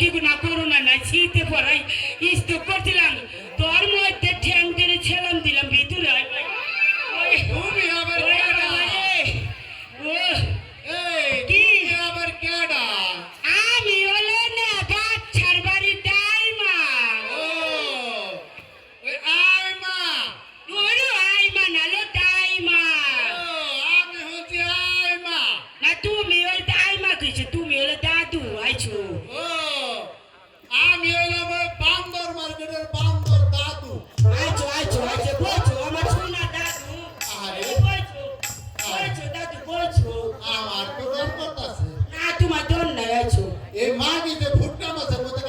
কি না করোনা না শীতে পড়াই স্টক করছিলাম তোর মধ্যে ঠ্যাং টেনে ছেলাম দিলাম ভিতরে তুমি আবার কেডা ও কি আবার কেডা আমি হলো না বাচ্চার বাড়ি দাইমা ও ওই আইমা ওরে আইমা নালো দাইমা ও আমি হচ্ছি আইমা না তুমি ওই দাইমা কইছো তুমি হলো দাদু আইছো ও আমি হইলাম ওই বান্দর মার্কেটের বান্দর দাদু আইছো আইছো আইছো বলছো আমার সোনা দাদু আরে বলছো বলছো দাদু বলছো আমার তো ডর করতেছে না তোমার দন নাই আইছো এই মাগিতে ফুটকা মাছের মধ্যে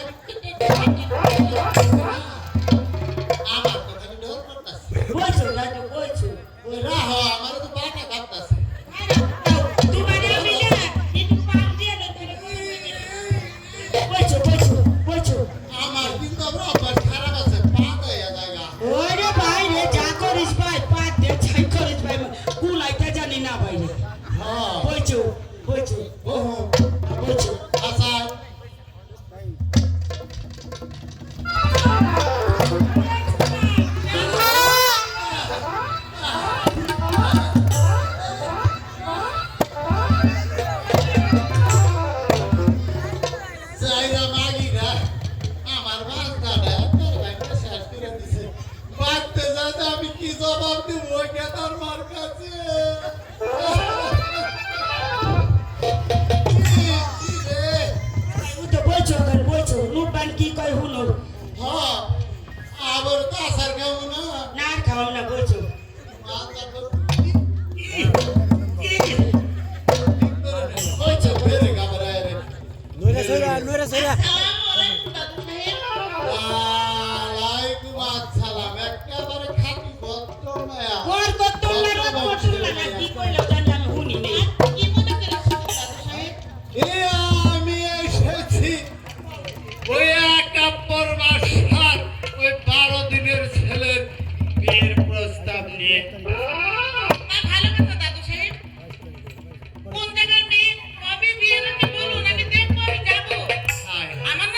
আমার তো খালি ডর করতেছে বলছো দাদু বলছো ওই রাহ আমার তো পাটা কাটতেছে তোমার আমি না একটু পাম দিয়ে না বলছো বলছো বলছো আমার কিন্তু আমরা অভ্যাস খারাপ আছে পা দেয়া জায়গা ওরে ভাই রে যা করিস ভাই পাত দে ছাই করিস ভাই কুলাইতে জানি না ভাই রে হ্যাঁ বলছো বলছো ও বলছো আচ্ছা চাইরা মাগিরা আমার বান্দাটা তোর ভাইটা শেষ করে দিছে বাঁচতে যাতে আমি কি জবাব দিব ওই গেতার মার কাছে কি রে? ও তো বলছো করে বলছো নুবান কি কই হুনো হ্যাঁ, আবার তো আসার খাবো না না খাও না বলছো বলছো বেরে ঘাবড়ায় রে Nuera Sora. ওয়ালাইকুম আসসালাম একেবারে খাঁটি ভদ্র মায়া ওর কত না কি কইলো জানি আমি হুনি নেই এ আমি এসেছি ওই একাত্তর মাসার ওই 12 দিনের ছেলের বিয়ের প্রস্তাব নিয়ে ভালো কথা দাদু সাহেব কোন জায়গার মেয়ে কবে বিয়ে হচ্ছে বলুন আমি দেখবো আমি যাবো আয়। আমার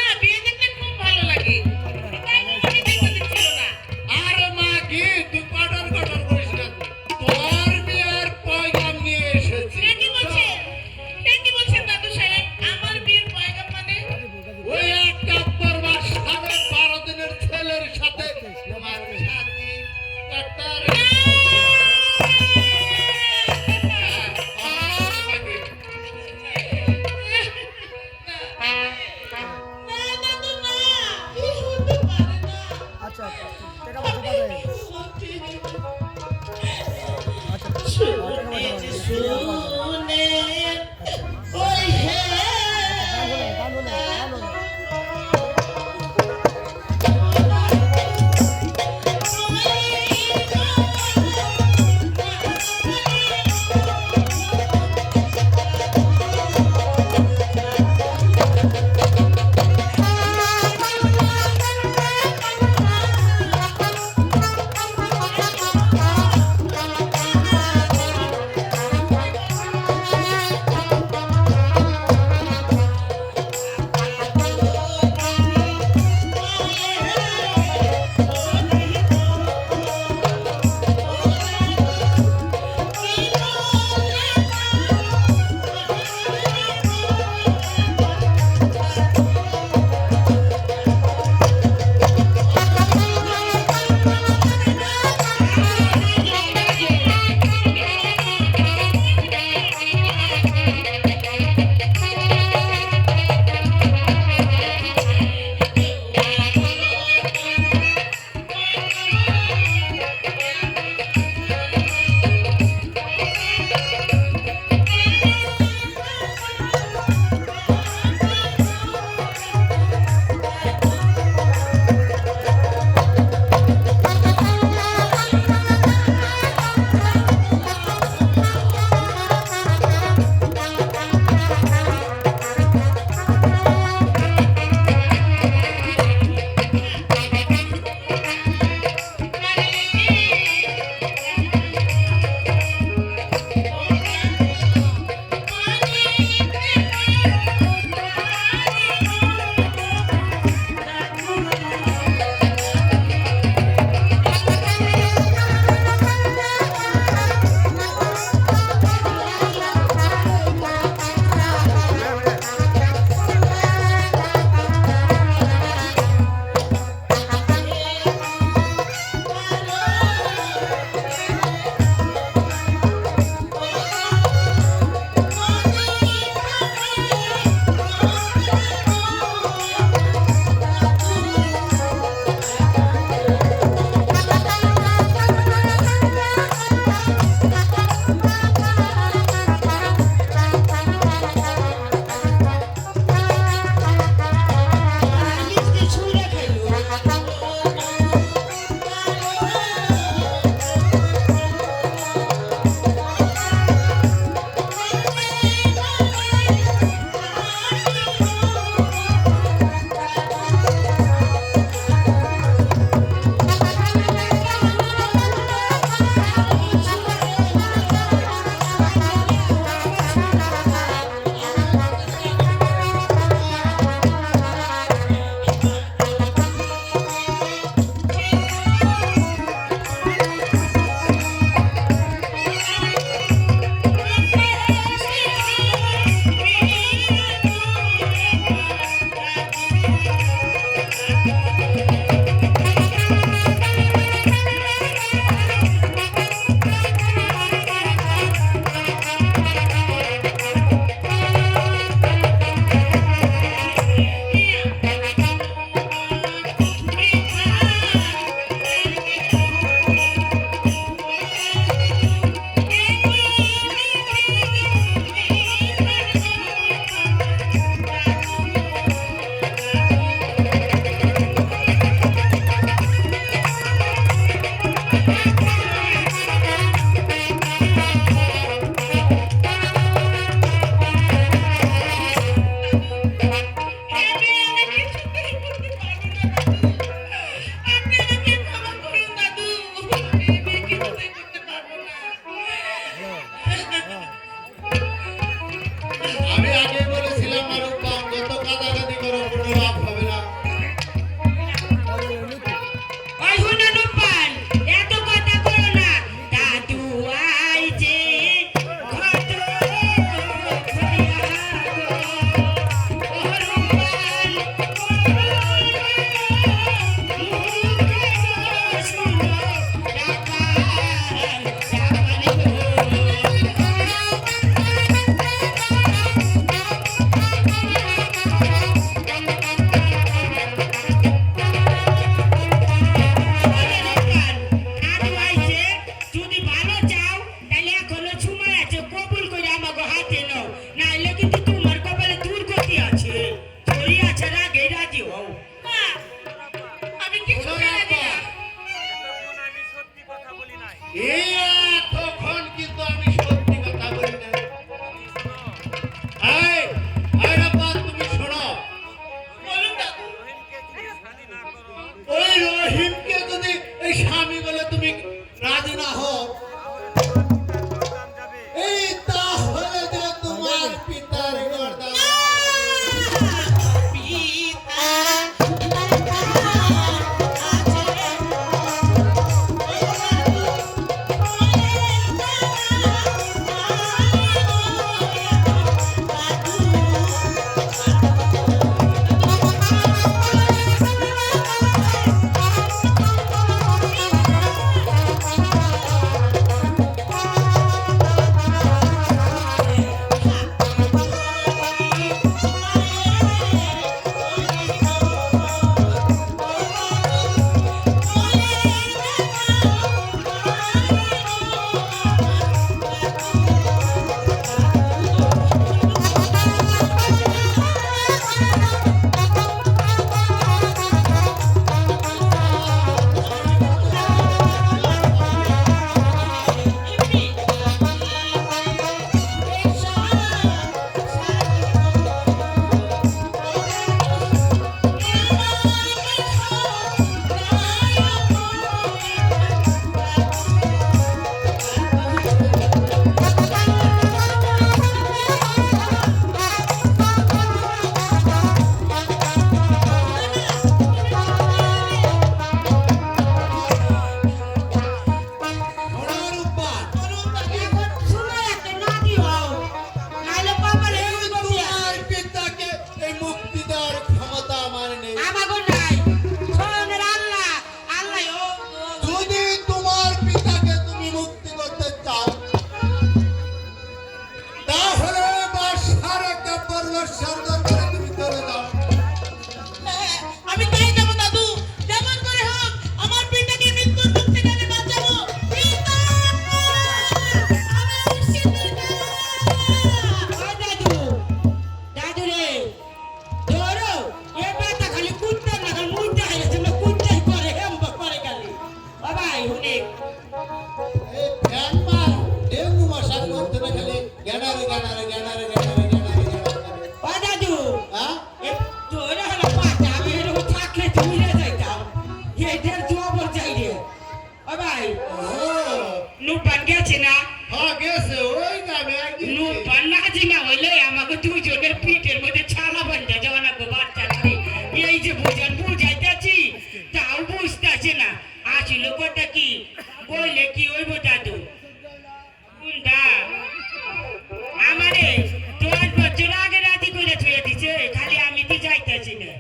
যাইতাছি না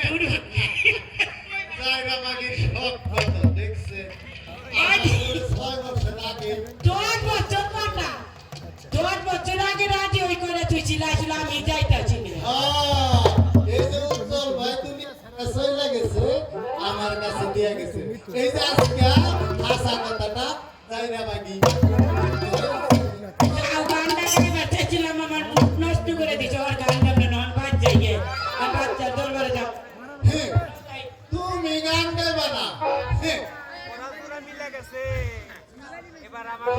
দূর হ। জায়গা মাগির সব কথা দেখছে আজ 6 বছর আগে 10 বছর পাটা 10 বছর আগে রাজি ওই করে তুই চিল্লাইছিল আমি যাইতাছি না এই যে উজ্জ্বল ভাই তুমি সইলা গেছে আমার কাছে দিয়া গেছে এই যে আজকে হাসা কথাটা জায়গা মাগি যাও গানটা গাই বাচ্চাছিলাম আমার মুখ নষ্ট করে দিছো আর গান গাবলে নন বাজ যাইয়ে আর বাচ্চা দরবারে যাও হ্যাঁ, তুমি গান গাইবা না হ্যাঁ,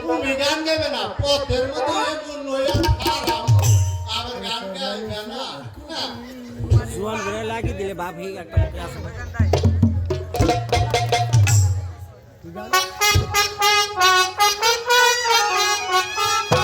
তুমি গান গাইবে না পথের মধ্যে এমন নয়া খারাপ আবার গান গাইবে না হ্যাঁ। জোয়ান করে লাগি দিলে বাপ হি একটা মুখে আসে Thank you.